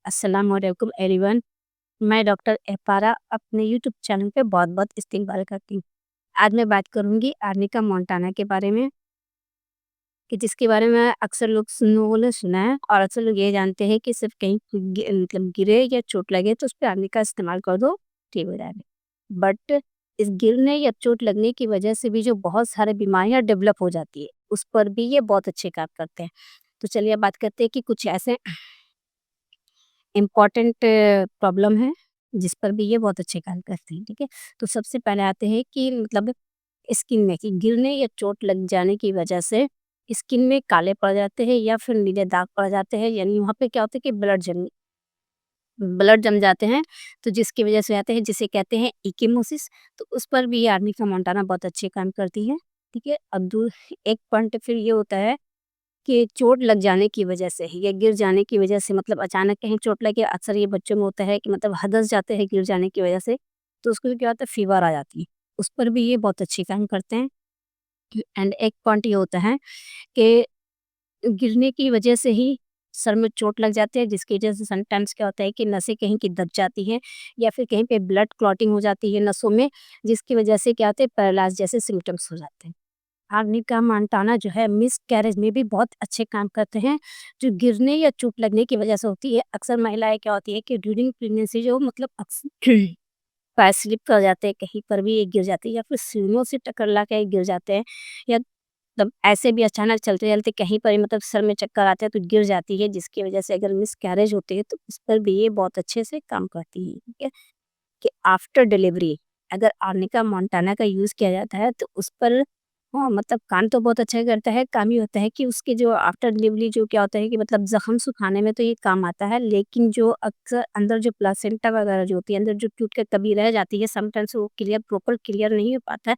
अस्सलाम वालेकुम एवरीवन। मैं डॉक्टर एपारा अपने यूट्यूब चैनल पे बहुत-बहुत इस्तेमाल करती हूँ। आज मैं बात करूँगी आर्निका मोंटाना के बारे में, कि जिसके बारे में अक्सर लोगों ने सुना है और अक्सर लोग ये जानते हैं कि सिर्फ़ कहीं मतलब गिरे या चोट लगे तो उस पे आर्निका इस्तेमाल कर दो, ठीक हो जाएगा। बट इस गिरने या चोट लगने की वजह से भी जो बहुत सारी बीमारियाँ डेवलप हो जाती है, उस पर भी ये बहुत अच्छे काम करते हैं। तो चलिए अब बात करते हैं कि कुछ ऐसे इम्पोर्टेंट प्रॉब्लम है, जिस पर भी ये बहुत अच्छे काम करते हैं, ठीक है? तो सबसे पहले आते हैं कि मतलब स्किन में कि गिरने या चोट लग जाने की वजह से स्किन में काले पड़ जाते हैं या फिर नीले दाग पड़ जाते हैं, यानी वहाँ पे क्या होता है कि ब्लड जम जाते हैं, तो जिसकी वजह से आते हैं जिसे कहते हैं इक्कीमोसिस। तो उस पर भी आर्निका मोंटाना बहुत अच्छे काम करती है, ठीक है? अब एक पॉइंट फिर ये होता है कि चोट लग जाने की वजह से या गिर जाने की वजह से, मतलब अचानक कहीं चोट लगे, अक्सर ये बच्चों में होता है कि मतलब हदस जाते हैं गिर जाने की वजह से, तो उसको क्या होता है फीवर आ जाती है। उस पर भी ये बहुत अच्छी काम करते हैं। एंड एक पॉइंट ये होता है कि गिरने की वजह से ही सर में चोट लग जाती है, जिसकी वजह से समटाइम्स क्या होता है कि नसें कहीं की दब जाती हैं या फिर कहीं पे ब्लड क्लॉटिंग हो जाती है नसों में, जिसकी वजह से क्या होता है पैरालाइज़ जैसे सिम्पटम्स हो जाते हैं। आर्निका मोंटाना जो है मिसकैरेज में भी बहुत अच्छे काम करते हैं, जो गिरने या चोट लगने की वजह से होती है। अक्सर महिलाएँ क्या होती है कि ड्यूरिंग प्रेगनेंसी जो मतलब पैर स्लिप कर जाते हैं, कहीं पर भी ये गिर जाती है या फिर सीढ़ियों से टकरा के गिर जाते हैं, या तब ऐसे भी अचानक चलते-चलते कहीं पर ही मतलब सर में चक्कर आते हैं तो गिर जाती है, जिसकी वजह से अगर मिसकैरेज होती है तो उस पर भी ये बहुत अच्छे से काम करती है, ठीक है? कि आफ्टर डिलीवरी अगर आर्निका मोंटाना का यूज़ किया जाता है तो उस पर हाँ, मतलब काम तो बहुत अच्छा करता है। काम ये होता है कि उसके जो आफ्टर डिलीवरी जो क्या होता है कि मतलब ज़ख्म सुखाने में तो ये काम आता है, लेकिन जो अक्सर अंदर जो प्लासेंटा वगैरह जो होती है, अंदर जो टूट के कभी रह जाती है, समटाइम्स वो प्रॉपर क्लियर नहीं हो पाता है।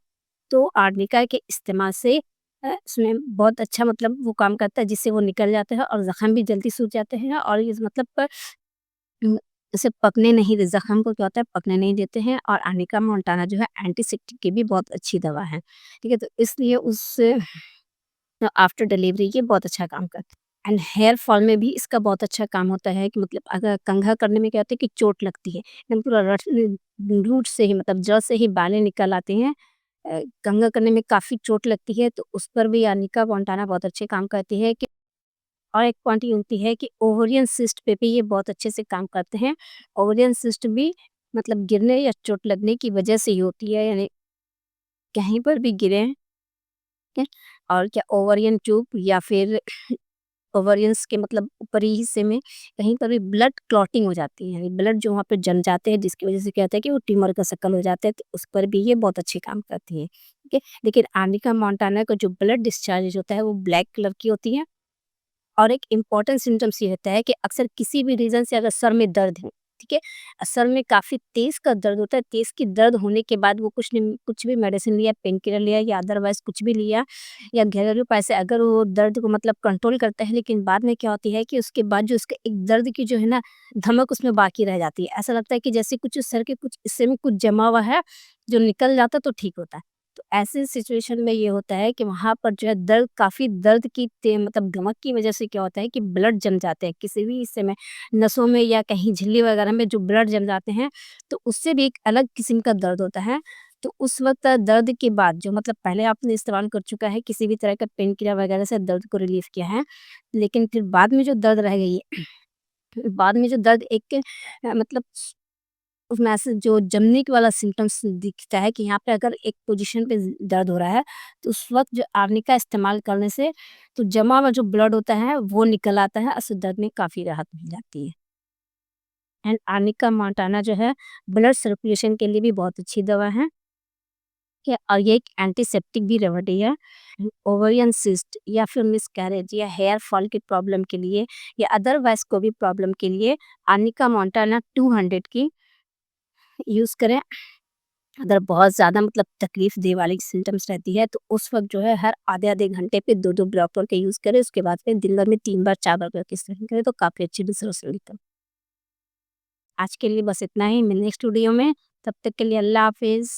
तो आर्निका के इस्तेमाल से उसमें बहुत अच्छा मतलब वो काम करता है, जिससे वो निकल जाता है और ज़ख्म भी जल्दी सूज जाते हैं और इस मतलब उम, उसे पकने नहीं दे ज़ख्म को क्या होता है पकने नहीं देते हैं, और आर्निका मोंटाना जो है एंटीसेप्टिक की भी बहुत अच्छी दवा है, ठीक है? तो इसलिए उस आफ्टर डिलीवरी ये बहुत अच्छा काम करता है। एंड हेयर फॉल में भी इसका बहुत अच्छा काम होता है कि मतलब अगर कंघा करने में क्या होता है कि चोट लगती है, एकदम पूरा रूट से ही मतलब जड़ से ही बालें निकल आते हैं। कंघा करने में काफ़ी चोट लगती है, तो उस पर भी आर्निका मोंटाना बहुत अच्छे काम करती है कि और एक पॉइंट ये होती है कि ओवेरियन सिस्ट पे भी ये बहुत अच्छे से काम करते हैं। ओवेरियन सिस्ट भी मतलब गिरने या चोट लगने की वजह से ही होती है, यानी कहीं पर भी गिरे, ठीक है? और क्या ओवेरियन ट्यूब या फिर ओवेरियंस के मतलब ऊपरी हिस्से में कहीं पर भी ब्लड क्लॉटिंग हो जाती है, यानी ब्लड जो वहाँ पे जम जाते हैं, जिसकी वजह से क्या होता है कि वो ट्यूमर का शक्ल हो जाता है, तो उस पर भी ये बहुत अच्छी काम करती है, ठीक है? लेकिन आर्निका मोंटाना का जो ब्लड डिस्चार्ज होता है वो ब्लैक कलर की होती है। और एक इम्पॉर्टेंट सिम्पटम्स ये होता है कि अक्सर किसी भी रीज़न से अगर सर में दर्द है, ठीक है? सर में काफ़ी तेज़ का दर्द होता है, तेज़ की दर्द होने के बाद वो कुछ भी मेडिसिन लिया, पेन किलर लिया या अदरवाइज़ कुछ भी लिया या घरेलू उपाय से अगर वो दर्द को मतलब कंट्रोल करता है, लेकिन बाद में क्या होती है कि उसके बाद जो उसका एक दर्द की जो है ना धमक उसमें बाकी रह जाती है। ऐसा लगता है कि जैसे कुछ सर के कुछ हिस्से में कुछ जमा हुआ है, जो निकल जाता तो ठीक होता है। तो ऐसे सिचुएशन में ये होता है कि वहाँ पर जो है दर्द काफ़ी दर्द की मतलब गमक की वजह से क्या होता है कि ब्लड जम जाते हैं किसी भी हिस्से में, नसों में या कहीं झिल्ली वगैरह में जो ब्लड जम जाते हैं, तो उससे भी एक अलग किस्म का दर्द होता है। तो उस वक़्त दर्द के बाद जो मतलब पहले आपने इस्तेमाल कर चुका है किसी भी तरह का पेन किलर वगैरह से दर्द को रिलीफ़ किया है, लेकिन फिर बाद में जो दर्द रह गई है, बाद में जो दर्द एक मतलब उसमें ऐसे जो जमने के वाला सिम्पटम्स दिखता है कि यहाँ पे अगर एक पोजीशन पे दर्द हो रहा है, तो उस वक़्त जो आर्निका इस्तेमाल करने से तो जमा हुआ जो ब्लड होता है वो निकल आता है, उससे दर्द में काफ़ी राहत मिल जाती है। एंड आर्निका मोंटाना जो है ब्लड सर्कुलेशन के लिए भी बहुत अच्छी दवा है, कि और ये एक एंटीसेप्टिक भी रेमेडी है। ओवेरियन सिस्ट या फिर मिसकैरेज या हेयर फॉल की प्रॉब्लम के लिए या अदरवाइज़ कोई भी प्रॉब्लम के लिए आर्निका मोंटाना 200 की यूज़ करें। अगर बहुत ज़्यादा मतलब तकलीफ़ देह वाली सिम्पटम्स रहती है, तो उस वक़्त जो है हर आधे-आधे घंटे पे 2-2 ब्लॉक करके यूज़ करें, उसके बाद फिर दिन भर में 3 बार 4 बार करके इस्तेमाल करें, तो काफ़ी अच्छी रिज़ल्ट्स मिलते हैं। आज के लिए बस इतना ही, मिलें नेक्स्ट वीडियो में, तब तक के लिए अल्लाह हाफ़िज़।